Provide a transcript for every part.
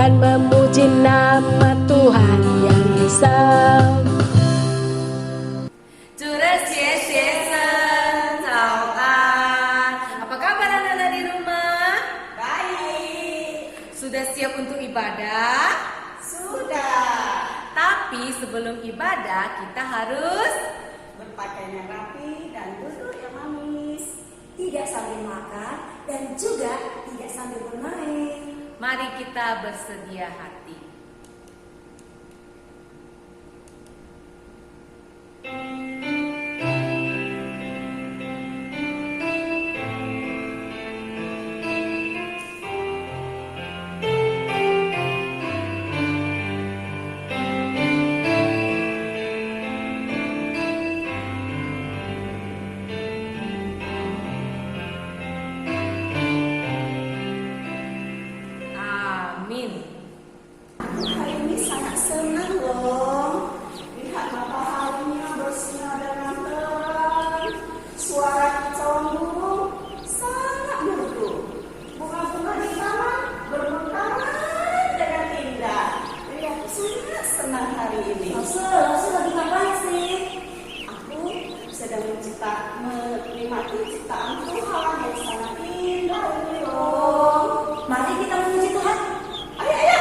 dan memuji nama Tuhan yang Esa. Apa kabar anak-anak di rumah? Baik. Sudah siap untuk ibadah? Sudah. Tapi sebelum ibadah kita harus Berpakaian yang rapi dan duduk yang manis. Tidak sambil makan dan juga tidak sambil bermain. mari kita bersedia hati. Amin. Hari ini sangat senang loh. Lihat mataharinya bersinar dengan terang. Suara kicauan burung sangat merdu. Bunga-bunga di taman bermekaran dengan indah. Jadi aku sangat senang hari ini. Langsung lagi ngapain sih? Aku sedang menikmati ciptaan Tuhan yang sangat indah ini loh. Mari kita memuji Tuhan. Ayo, ayo.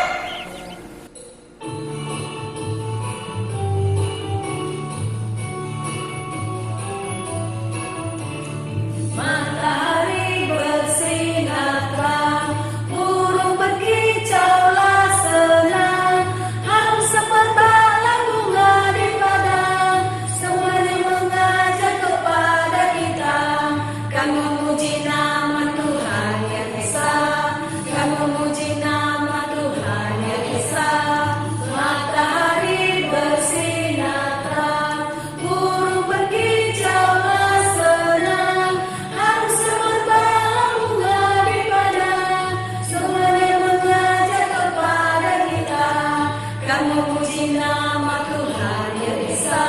Matahari bersinar terang, burung berkicaulah senang, harum semerbaklah bunga di padang, semuanya mengajak kepada kita, kan memuji nama Tuhan yang Esa, kan memuji nama Tuhan yang Esa. Matahari bersinar terang, burung berkicaulah senang, harum semerbaklah bunga di padang, semuanya mengajak kepada kita, kan memuji nama Tuhan yang Esa,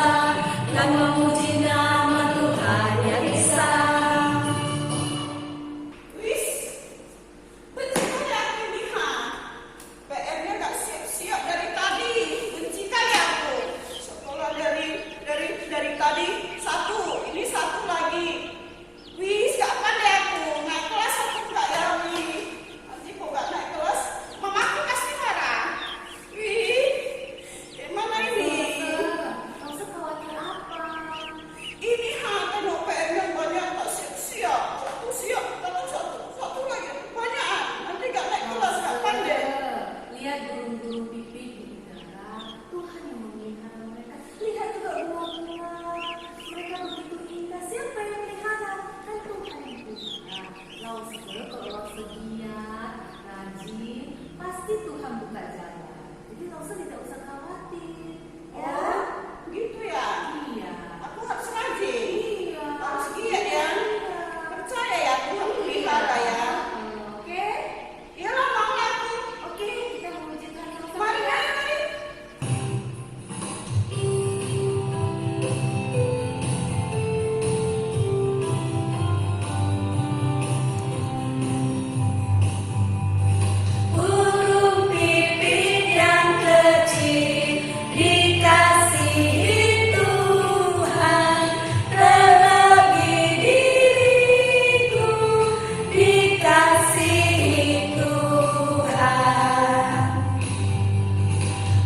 kan memuji nama Tuhan yang Esa. Wis, benci kali aku lihat. PR-nya gak siap-siap dari tadi. Benci kali aku. Sekolah dari tadi satu, ini satu lagi. Wis, gak pandai aku. Naik kelas aku gak ya, wis. Nanti kok gak naik kelas, mamaku pasti marah. Wih, gimana ini? Kamu khawatir apa? Ini tengok PR yang banyak tak siap-siap. Satu siap, satu lagi. Banyak. Nanti gak naik kelas, gak pandai. Lihat burung-burung pipih di udara, Tuhan yang memelihara mereka. Lihat juga bunga-bunga, mereka begitu indah. Siapa yang melihara? Kan Tuhan yang pelihara. Langsung kalau segiat, rajin, pasti Tuhan buka jalan. Jadi langsung tidak usah khawatir. Ya? Oh, gitu ya. Iya. Aku harus rajin. Iya. Harus giat ya. Percaya ya Tuhan pelihara ya. Oke? Iyalah maunya aku. Oke, kita memuji Tuhan sama-sama. Mari, mari, mari. Burung pipit yang kecil dikasihi Tuhan, terlebih diriku dikasihi Tuhan.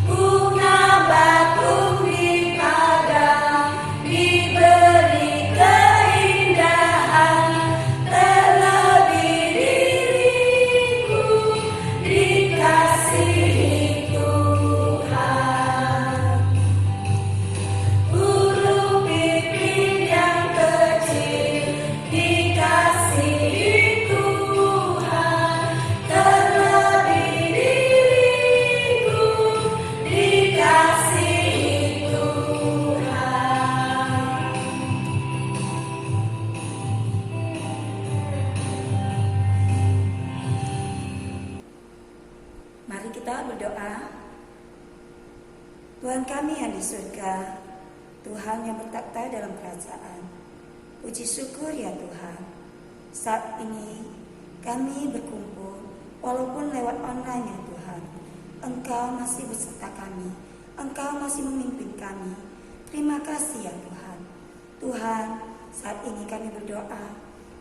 Bunga bakung di padang diberi keindahan, terlebih diriku dikasihi Tuhan. Burung pipit yang kecil dikasihi Tuhan, terlebih diriku dikasihi Tuhan. Mari kita berdoa. Tuhan kami yang di surga, Tuhan yang bertakhta dalam kerajaan. Puji syukur ya Tuhan. Saat ini kami berkumpul walaupun lewat online ya Tuhan. Engkau masih beserta kami. Engkau masih memimpin kami. Terima kasih ya Tuhan. Tuhan, saat ini kami berdoa,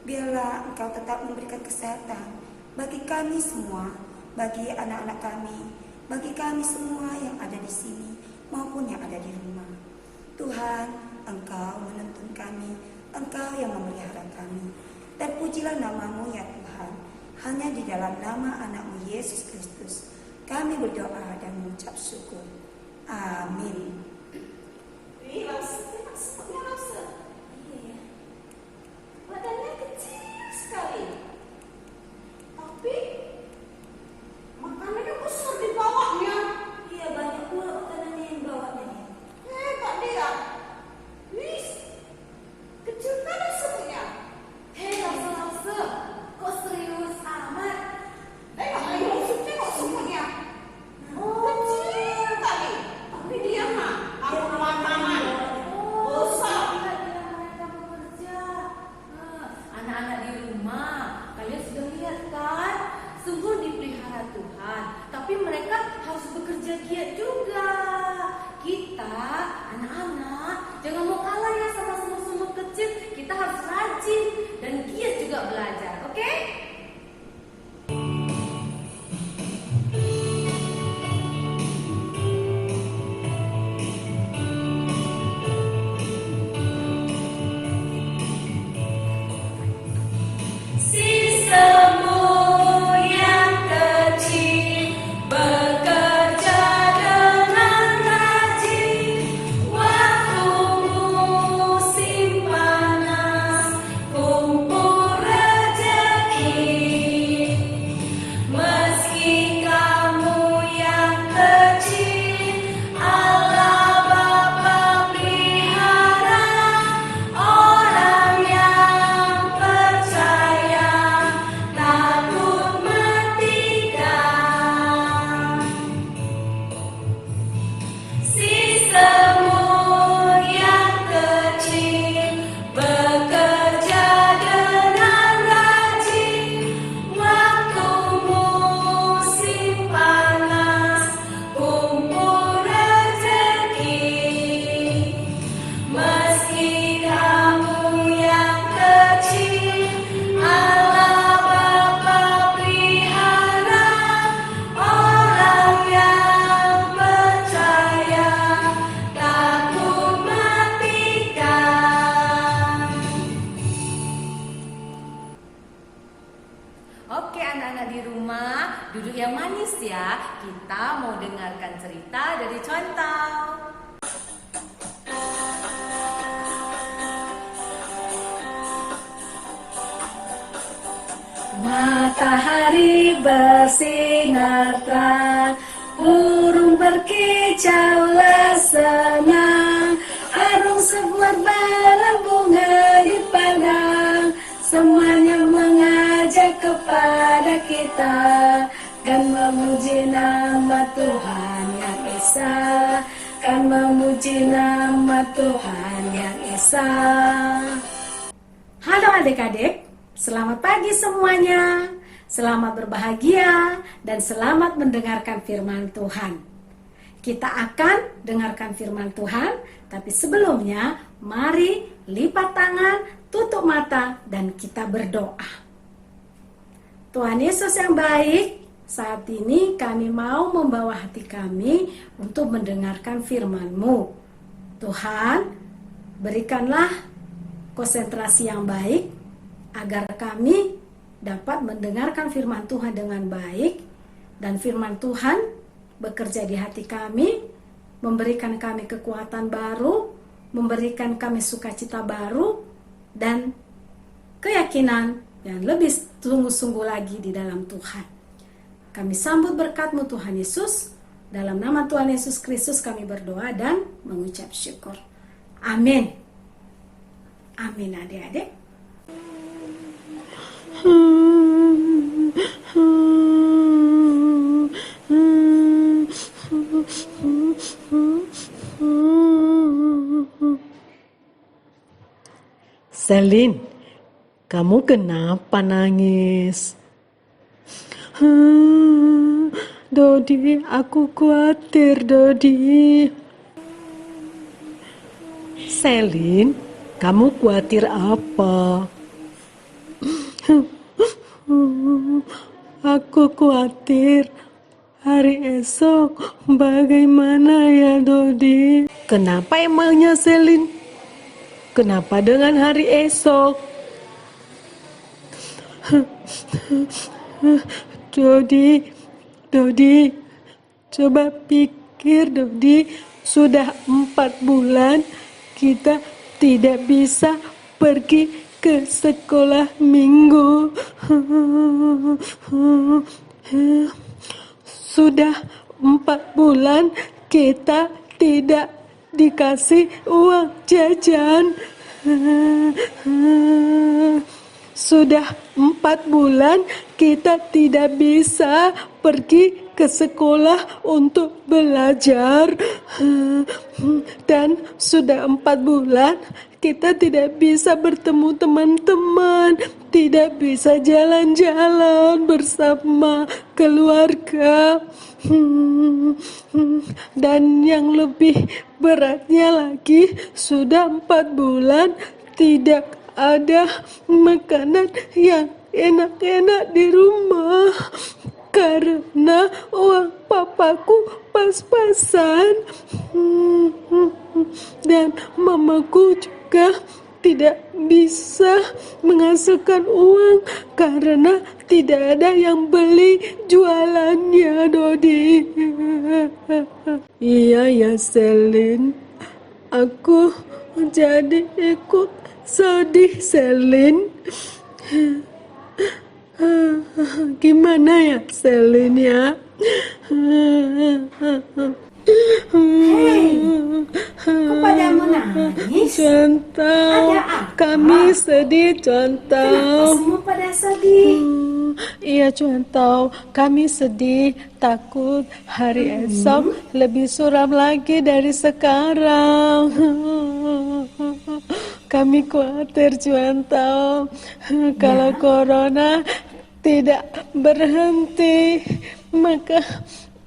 biarlah Engkau tetap memberikan kesehatan bagi kami semua, bagi anak-anak kami, bagi kami semua yang ada di sini maupun yang ada di rumah. Tuhan, Engkau menuntun kami, Engkau yang memelihara kami. Dan pujilah nama-Mu ya Tuhan. Hanya di dalam nama anak-Mu Yesus Kristus kami berdoa dan mengucap syukur. Amin. Badannya kecil sekali, tapi makanannya besar di bawahnya. Iya, banyak pula makanannya yang bawahnya. Hebat dia. Wis, kecil kali sebenarnya. Hei, Lasa, kok serius amat? Ayo, tengok semuanya. Kecil kali, tapi dia mah aku makanan. Besar. Anak-anak di rumah, kalian sudah lihat kan? Sungguh dipelihara Tuhan, tapi mereka harus bekerja giat juga. Kita, anak-anak, jangan mau kalah ya sama semut-semut kecil. Kita harus rajin dan giat juga belajar, oke? Oke anak-anak di rumah, duduk yang manis ya. Kita mau dengarkan cerita dari Contoh. Matahari bersinar terang, burung berkicaulah senang, arung sebuah balang bunga dipandang, semuanya mengajak kepada kita kan memuji nama Tuhan yang Esa, kan memuji nama Tuhan yang Esa. Halo adik-adik, selamat pagi semuanya. Selamat berbahagia dan selamat mendengarkan firman Tuhan. Kita akan dengarkan firman Tuhan, tapi sebelumnya mari lipat tangan, tutup mata, dan kita berdoa. Tuhan Yesus yang baik, saat ini kami mau membawa hati kami untuk mendengarkan firman-Mu. Tuhan, berikanlah konsentrasi yang baik, agar kami dapat mendengarkan firman Tuhan dengan baik, dan firman Tuhan bekerja di hati kami, memberikan kami kekuatan baru, memberikan kami sukacita baru, dan keyakinan yang lebih sungguh-sungguh lagi di dalam Tuhan. Kami sambut berkat-Mu Tuhan Yesus, dalam nama Tuhan Yesus Kristus kami berdoa dan mengucap syukur. Amin. Amin adik-adik. Selin, kamu kenapa nangis? Dodi, aku khawatir, Dodi. Selin, kamu khawatir apa? Aku khawatir hari esok bagaimana ya, Dodi? Kenapa emangnya, Selin? Kenapa dengan hari esok? Dodi, coba pikir, Dodi. Sudah 4 bulan kita tidak bisa pergi ke sekolah minggu. Sudah 4 bulan kita tidak dikasih uang jajan. Sudah 4 bulan kita tidak bisa pergi ke sekolah untuk belajar. Dan sudah 4 bulan kita tidak bisa bertemu teman-teman, tidak bisa jalan-jalan bersama keluarga. Dan yang lebih beratnya lagi, sudah 4 bulan tidak ada makanan yang enak-enak di rumah karena uang papaku pas-pasan. Dan mamaku juga tidak bisa menghasilkan uang karena tidak ada yang beli jualannya, Dodi. Iya ya, Selin, aku jadi ikut sedih, Selin. Gimana ya, Selin ya? Hei, kok pada menangis? Contoh, Ada apa? kami sedih, Kenapa Contoh. semua pada sedih? Iya, Contoh, kami sedih, takut hari esok lebih suram lagi dari sekarang. Kami khawatir, Contoh, kalau corona tidak berhenti, maka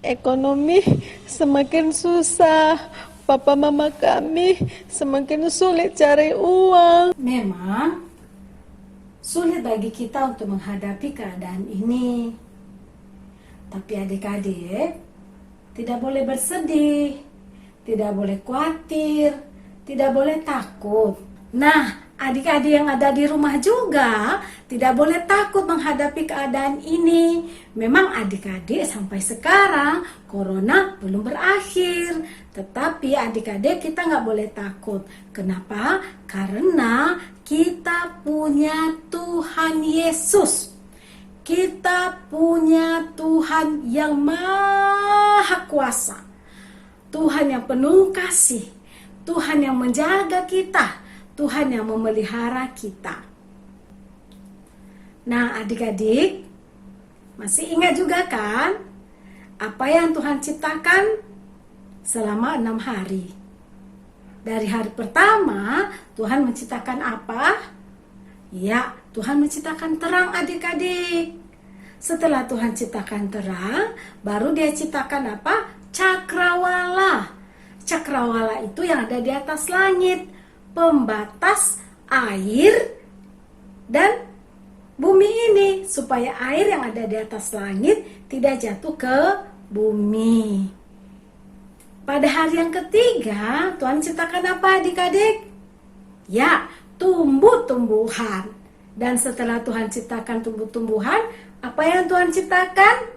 ekonomi semakin susah. Papa mama kami semakin sulit cari uang. Memang sulit bagi kita untuk menghadapi keadaan ini. Tapi adik-adik tidak boleh bersedih, tidak boleh khawatir, tidak boleh takut. Nah, adik-adik yang ada di rumah juga tidak boleh takut menghadapi keadaan ini. Memang adik-adik sampai sekarang corona belum berakhir. Tetapi adik-adik kita nggak boleh takut. Kenapa? Karena kita punya Tuhan Yesus. Kita punya Tuhan yang maha kuasa. Tuhan yang penuh kasih. Tuhan yang menjaga kita. Tuhan yang memelihara kita. Nah, adik-adik, masih ingat juga kan apa yang Tuhan ciptakan selama 6 hari? Dari hari pertama, Tuhan menciptakan apa? Ya, Tuhan menciptakan terang, adik-adik. Setelah Tuhan ciptakan terang, baru Dia ciptakan apa? Cakrawala. Cakrawala itu yang ada di atas langit, pembatas air dan bumi ini, supaya air yang ada di atas langit tidak jatuh ke bumi. Pada hari yang ketiga, Tuhan ciptakan apa, adik-adik? Ya, tumbuh-tumbuhan. Dan setelah Tuhan ciptakan tumbuh-tumbuhan, apa yang Tuhan ciptakan?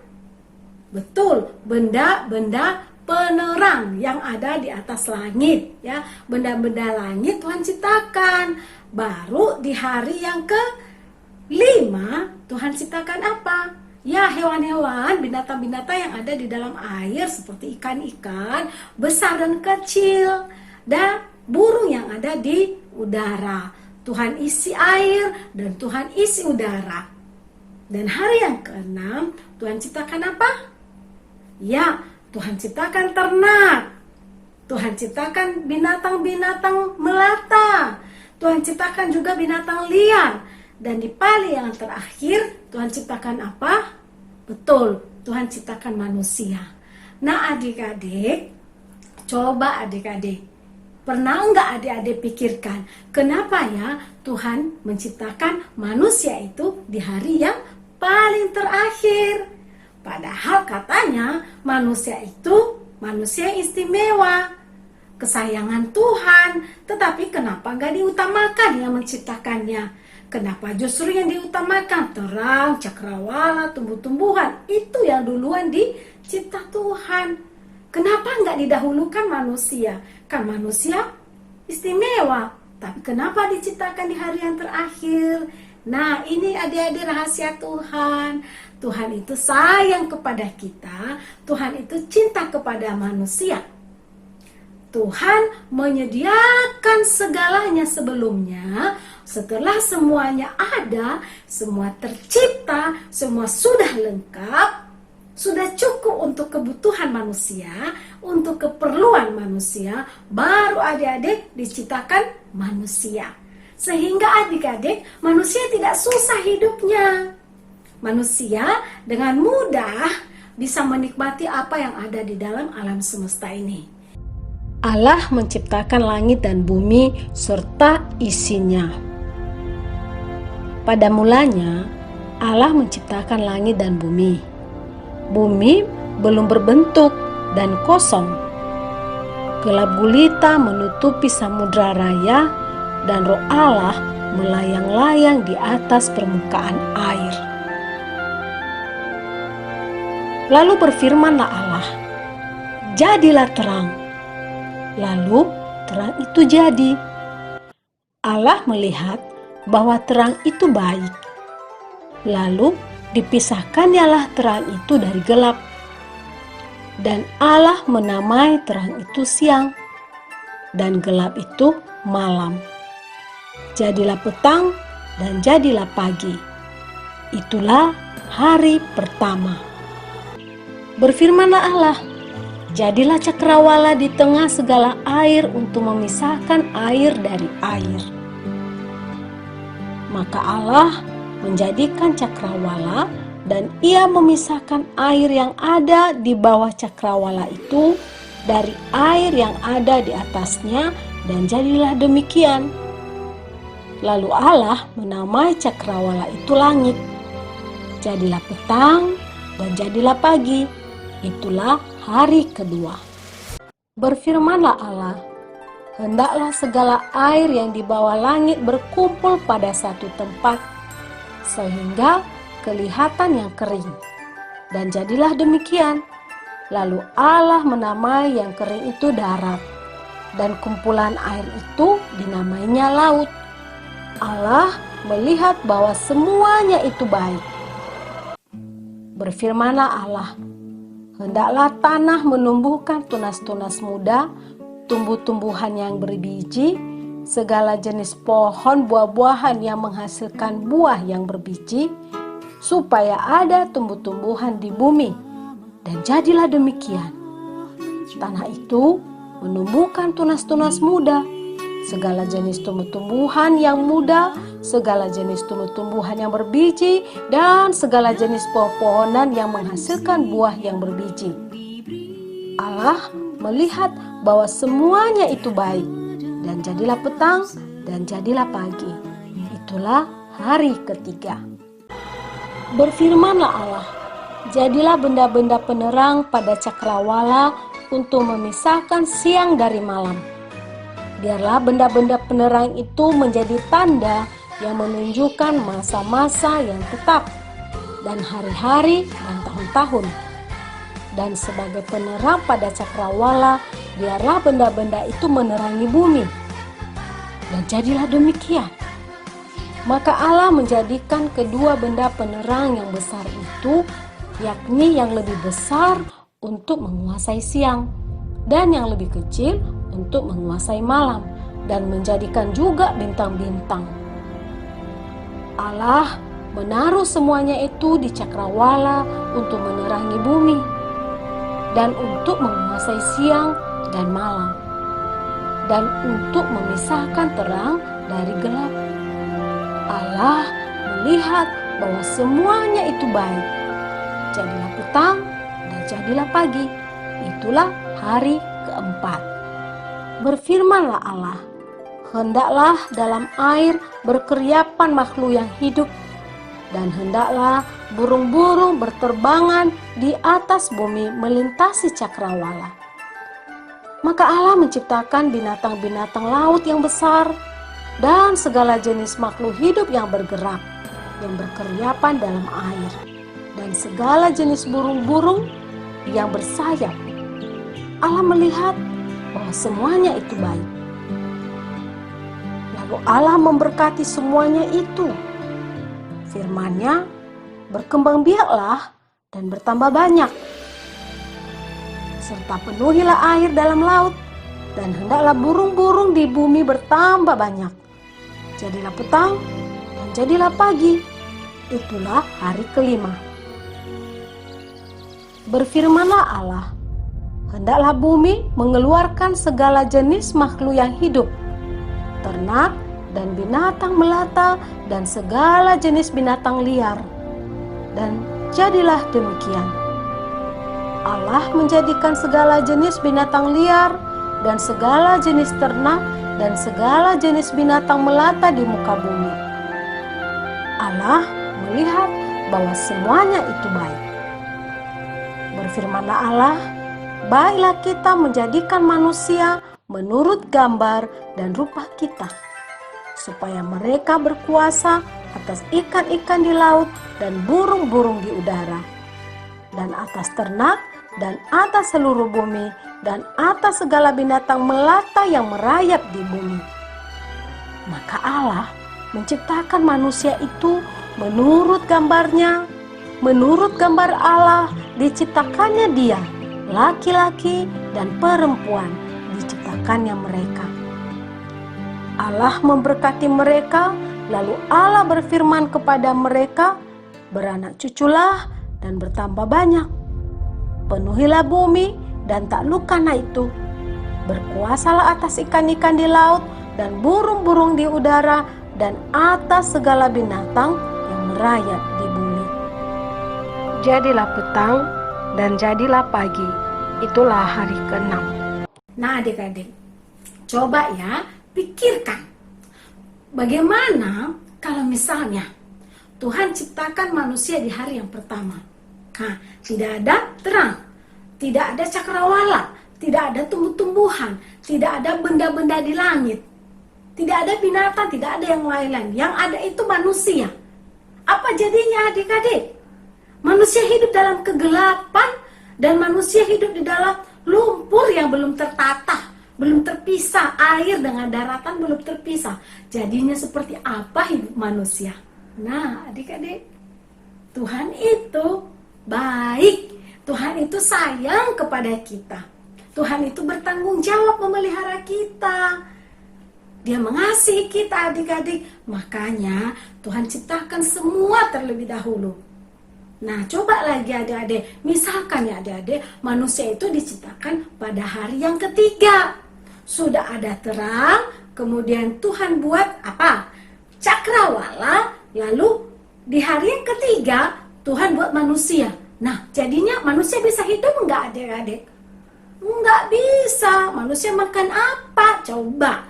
Betul, benda-benda penerang yang ada di atas langit, ya. Benda-benda langit Tuhan ciptakan. Baru di hari yang ke-5 Tuhan ciptakan apa? Ya, hewan-hewan, binatang-binatang yang ada di dalam air seperti ikan-ikan besar dan kecil, dan burung yang ada di udara. Tuhan isi air dan Tuhan isi udara. Dan hari yang ke-6 Tuhan ciptakan apa? Ya, Tuhan ciptakan ternak. Tuhan ciptakan binatang-binatang melata. Tuhan ciptakan juga binatang liar. Dan di kali yang terakhir Tuhan ciptakan apa? Betul, Tuhan ciptakan manusia. Nah adik-adik, coba adik-adik, pernah enggak adik-adik pikirkan kenapa ya Tuhan menciptakan manusia itu di hari yang paling terakhir? Padahal katanya manusia itu manusia istimewa, kesayangan Tuhan. Tetapi kenapa enggak diutamakan yang menciptakannya? Kenapa justru yang diutamakan terang, cakrawala, tumbuh-tumbuhan? Itu yang duluan dicipta Tuhan. Kenapa enggak didahulukan manusia? Kan manusia istimewa, tapi kenapa diciptakan di hari yang terakhir? Nah, ini adik-adik rahasia Tuhan. Tuhan itu sayang kepada kita, Tuhan itu cinta kepada manusia. Tuhan menyediakan segalanya sebelumnya. Setelah semuanya ada, semua tercipta, semua sudah lengkap, sudah cukup untuk kebutuhan manusia, untuk keperluan manusia, baru adik-adik diciptakan manusia. Sehingga adik-adik, manusia tidak susah hidupnya. Manusia dengan mudah bisa menikmati apa yang ada di dalam alam semesta ini. Allah menciptakan langit dan bumi serta isinya. Pada mulanya, Allah menciptakan langit dan bumi. Bumi belum berbentuk dan kosong. Gelap gulita menutupi samudra raya dan Roh Allah melayang-layang di atas permukaan air. Lalu berfirmanlah Allah, "Jadilah terang." Lalu terang itu jadi. Allah melihat bahwa terang itu baik. Lalu dipisahkannyalah terang itu dari gelap. Dan Allah menamai terang itu siang, dan gelap itu malam. Jadilah petang dan jadilah pagi. Itulah hari pertama. Berfirmanlah Allah, "Jadilah cakrawala di tengah segala air untuk memisahkan air dari air." Maka Allah menjadikan cakrawala dan ia memisahkan air yang ada di bawah cakrawala itu dari air yang ada di atasnya, dan jadilah demikian. Lalu Allah menamai cakrawala itu langit. Jadilah petang dan jadilah pagi. Itulah hari kedua. Berfirmanlah Allah, "Hendaklah segala air yang di bawah langit berkumpul pada satu tempat, sehingga kelihatan yang kering." Dan jadilah demikian. Lalu Allah menamai yang kering itu darat, dan kumpulan air itu dinamainya laut. Allah melihat bahwa semuanya itu baik. Berfirmanlah Allah, "Hendaklah tanah menumbuhkan tunas-tunas muda, tumbuh-tumbuhan yang berbiji, segala jenis pohon buah-buahan yang menghasilkan buah yang berbiji, supaya ada tumbuh-tumbuhan di bumi." Dan jadilah demikian. Tanah itu menumbuhkan tunas-tunas muda, segala jenis tumbuh-tumbuhan yang muda, segala jenis tumbuh-tumbuhan yang berbiji, dan segala jenis pohon-pohonan yang menghasilkan buah yang berbiji. Allah melihat bahwa semuanya itu baik, dan jadilah petang dan jadilah pagi. Itulah hari ketiga. Berfirmanlah Allah, "Jadilah benda-benda penerang pada cakrawala untuk memisahkan siang dari malam. Biarlah benda-benda penerang itu menjadi tanda yang menunjukkan masa-masa yang tetap, dan hari-hari dan tahun-tahun. Dan sebagai penerang pada cakrawala, biarlah benda-benda itu menerangi bumi." Dan jadilah demikian. Maka Allah menjadikan kedua benda penerang yang besar itu, yakni yang lebih besar untuk menguasai siang, dan yang lebih kecil untuk menguasai malam, dan menjadikan juga bintang-bintang. Allah menaruh semuanya itu di cakrawala untuk menerangi bumi, dan untuk menguasai siang dan malam, dan untuk memisahkan terang dari gelap. Allah melihat bahwa semuanya itu baik. jadilah petang, dan jadilah pagi. Itulah hari keempat. Berfirmanlah Allah, hendaklah dalam air berkeriapan makhluk yang hidup, dan hendaklah burung-burung berterbangan di atas bumi melintasi cakrawala. Maka Allah menciptakan binatang-binatang laut yang besar dan segala jenis makhluk hidup yang bergerak, yang berkeriapan dalam air, dan segala jenis burung-burung yang bersayap. Allah melihat bahwa semuanya itu baik. Lalu Allah memberkati semuanya itu. Firman-Nya, berkembang biaklah dan bertambah banyak, serta penuhilah air dalam laut, dan hendaklah burung-burung di bumi bertambah banyak. Jadilah petang dan jadilah pagi. Itulah hari kelima. Berfirmanlah Allah, hendaklah bumi mengeluarkan segala jenis makhluk yang hidup, ternak dan binatang melata dan segala jenis binatang liar. Dan jadilah demikian. Allah menjadikan segala jenis binatang liar dan segala jenis ternak dan segala jenis binatang melata di muka bumi. Allah melihat bahwa semuanya itu baik. Berfirmanlah Allah, baiklah kita menjadikan manusia menurut gambar dan rupa kita, supaya mereka berkuasa atas ikan-ikan di laut dan burung-burung di udara, dan atas ternak, dan atas seluruh bumi, dan atas segala binatang melata yang merayap di bumi. Maka Allah menciptakan manusia itu menurut gambarnya, menurut gambar Allah diciptakannya dia, laki-laki dan perempuan diciptakannya mereka. Allah memberkati mereka, lalu Allah berfirman kepada mereka, beranak cuculah dan bertambah banyak. Penuhilah bumi dan taklukkanlah itu. Berkuasalah atas ikan-ikan di laut dan burung-burung di udara dan atas segala binatang yang merayap di bumi. Jadilah petang dan jadilah pagi. Itulah hari ke-6. Nah adik-adik, coba ya pikirkan, bagaimana kalau misalnya Tuhan ciptakan manusia di hari yang pertama. Nah, tidak ada terang, tidak ada cakrawala, tidak ada tumbuh-tumbuhan, tidak ada benda-benda di langit, tidak ada binatang, tidak ada yang lain-lain. Yang ada itu manusia. Apa jadinya adik-adik? Manusia hidup dalam kegelapan dan manusia hidup di dalam lumpur yang belum tertata, belum terpisah, air dengan daratan belum terpisah. Jadinya seperti apa hidup manusia? Nah, adik-adik, Tuhan itu baik. Tuhan itu sayang kepada kita. Tuhan itu bertanggung jawab memelihara kita. Dia mengasihi kita adik-adik. Makanya Tuhan ciptakan semua terlebih dahulu. Nah, coba lagi adik-adik. Misalkan ya adik-adik, manusia itu diciptakan pada hari yang ketiga. Sudah ada terang, kemudian Tuhan buat apa? Cakrawala, lalu di hari yang ketiga Tuhan buat manusia. Nah, jadinya manusia bisa hidup enggak adik-adik? Enggak bisa. Manusia makan apa? Coba.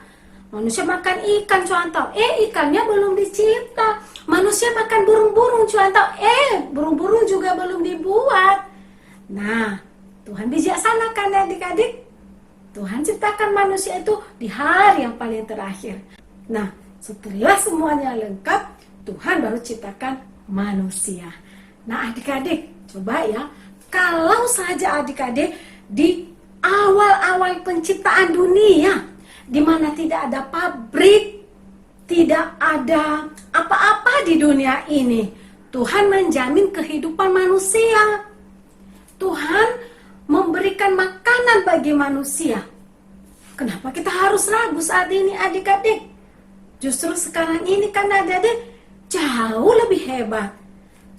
Manusia makan ikan, contoh. Ikannya belum dicipta. Manusia makan burung-burung, contoh. Burung-burung juga belum dibuat. Nah, Tuhan bijaksana kan adik-adik? Tuhan ciptakan manusia itu di hari yang paling terakhir. Nah, setelah semuanya lengkap, Tuhan baru ciptakan manusia. Nah adik-adik, coba ya, kalau saja adik-adik di awal-awal penciptaan dunia, di mana tidak ada pabrik, tidak ada apa-apa di dunia ini, Tuhan menjamin kehidupan manusia. Tuhan memberikan makanan bagi manusia. Kenapa kita harus ragu saat ini adik-adik? Justru sekarang ini kan adik-adik jauh lebih hebat.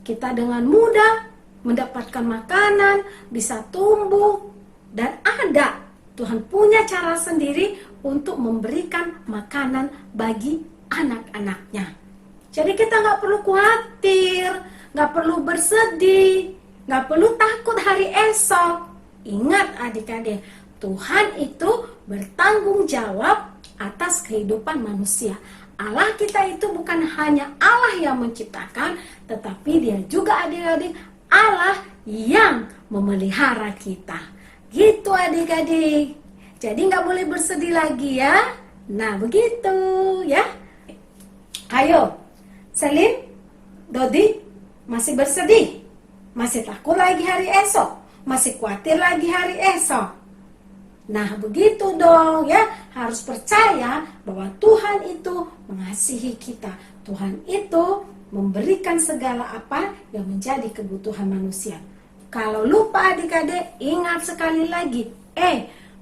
Kita dengan mudah mendapatkan makanan, bisa tumbuh, dan ada. Tuhan punya cara sendiri untuk memberikan makanan bagi anak-anaknya. Jadi kita nggak perlu khawatir, nggak perlu bersedih. Nggak perlu takut hari esok. Ingat adik-adik, Tuhan itu bertanggung jawab atas kehidupan manusia. Allah kita itu bukan hanya Allah yang menciptakan, tetapi Dia juga adik-adik Allah yang memelihara kita. Gitu adik-adik. Jadi nggak boleh bersedih lagi ya. Nah begitu ya. Ayo, Selin, Dodi, masih bersedih? Masih takut lagi hari esok? Masih khawatir lagi hari esok? Nah begitu dong ya. Harus percaya bahwa Tuhan itu mengasihi kita. Tuhan itu memberikan segala apa yang menjadi kebutuhan manusia. Kalau lupa adik-adik, ingat sekali lagi.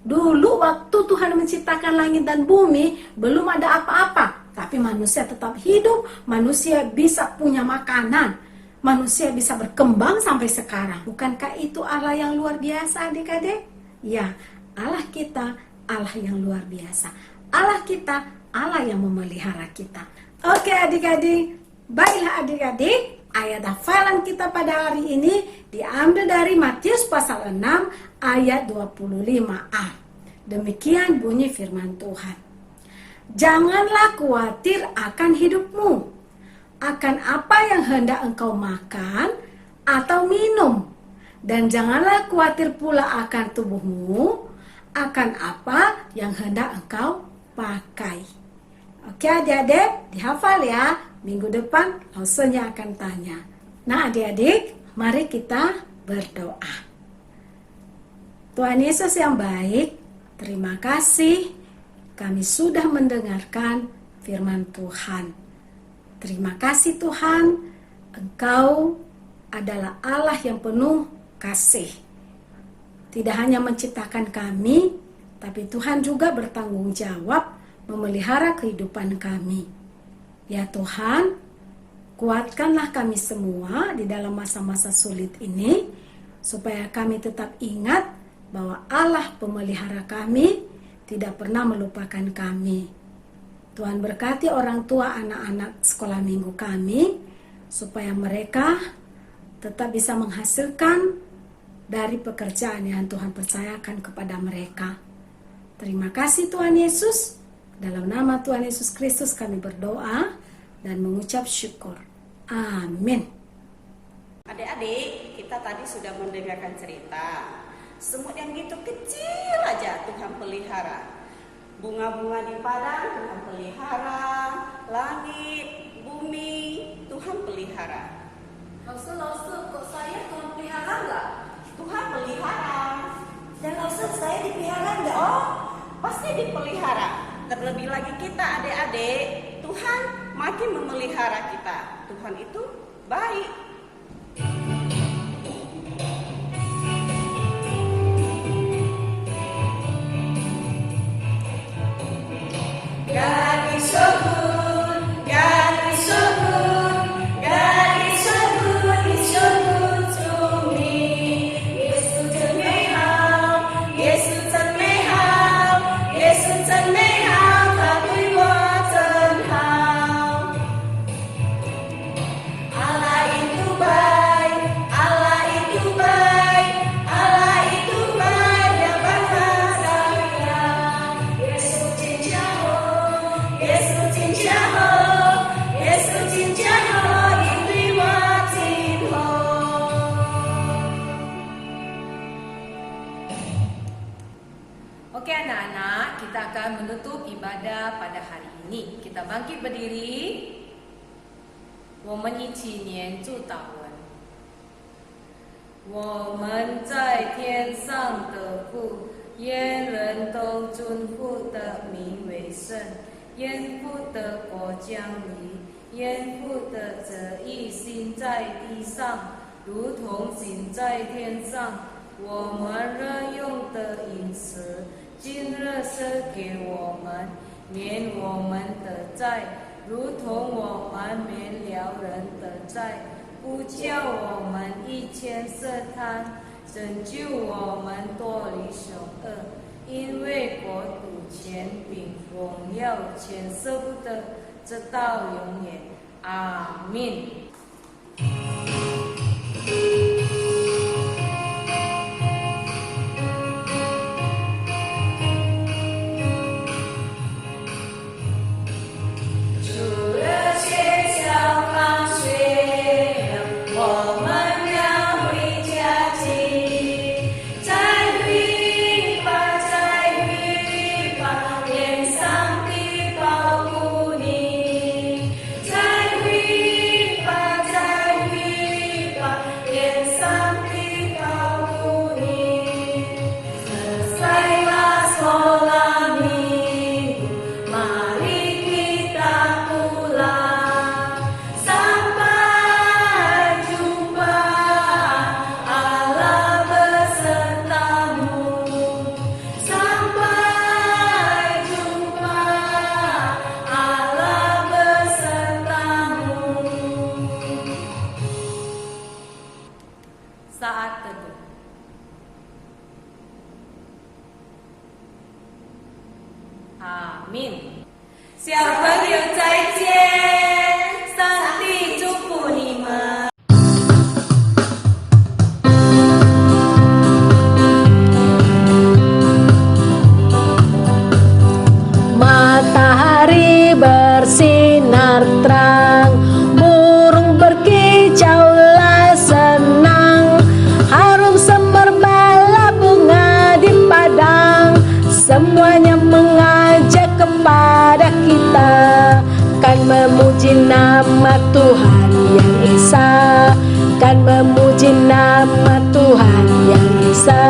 Dulu waktu Tuhan menciptakan langit dan bumi, belum ada apa-apa. Tapi manusia tetap hidup, manusia bisa punya makanan, manusia bisa berkembang sampai sekarang. Bukankah itu Allah yang luar biasa adik-adik? Ya, Allah kita, Allah yang luar biasa. Allah kita, Allah yang memelihara kita. Oke adik-adik, baiklah adik-adik, ayat hafalan kita pada hari ini diambil dari Matius pasal 6 ayat 25a. Demikian bunyi firman Tuhan. Janganlah khawatir akan hidupmu, akan apa yang hendak engkau makan atau minum, dan janganlah khawatir pula akan tubuhmu, akan apa yang hendak engkau pakai. Oke adik-adik, dihafal ya. Minggu depan lausennya akan tanya. Nah adik-adik, mari kita berdoa. Tuhan Yesus yang baik, terima kasih kami sudah mendengarkan firman Tuhan. Terima kasih Tuhan, Engkau adalah Allah yang penuh kasih. Tidak hanya menciptakan kami, tapi Tuhan juga bertanggung jawab memelihara kehidupan kami. Ya Tuhan, kuatkanlah kami semua di dalam masa-masa sulit ini, supaya kami tetap ingat bahwa Allah pemelihara kami tidak pernah melupakan kami. Tuhan berkati orang tua anak-anak sekolah minggu kami, supaya mereka tetap bisa menghasilkan dari pekerjaan yang Tuhan percayakan kepada mereka. Terima kasih Tuhan Yesus. Dalam nama Tuhan Yesus Kristus kami berdoa dan mengucap syukur. Amin. Adik-adik, kita tadi sudah mendengarkan cerita. Semut yang gitu kecil aja Tuhan pelihara. Bunga-bunga di padang Tuhan pelihara. Langit, bumi Tuhan pelihara. Langsung kok saya Tuhan pelihara nggak? Tuhan pelihara. Dan langsung saya dipelihara nggak? Oh, pasti dipelihara. Terlebih lagi kita adik-adik, Tuhan makin memelihara kita. Tuhan itu baik. God is so good, God is so good, God is so good, He's so good to me. Yesus真美好，耶稣真美好，耶稣真美好，他对我真好。Allah itu baik, Allah itu baik, Allah itu baik, Dia bahagia. Yesus cinta Yesus cinta Yesus cinta ini wajibmu. Oke anak-anak, kita akan menutup ibadah pada hari ini. Kita bangkit berdiri. 我们一起念祝祷文。我们在天上的父，愿人都尊父的名为圣。愿父的国降临，愿父的旨意行在地上，如同行在天上。我们日用的饮食，今日赐给我们，免我们的债，如同我们免了人的债，不叫我们以前试探，拯救我们脱离凶恶。因为国度、权柄、荣耀全舍不得，直到永远。阿们。Amin。小朋友再见，上帝祝福你们。Matahari bersinar terang, burung berkicaulah senang, harum semerbak bunga di padang, semuanya mengajak kepada kita kan memuji nama Tuhan yang Esa, kan memuji nama Tuhan yang Esa.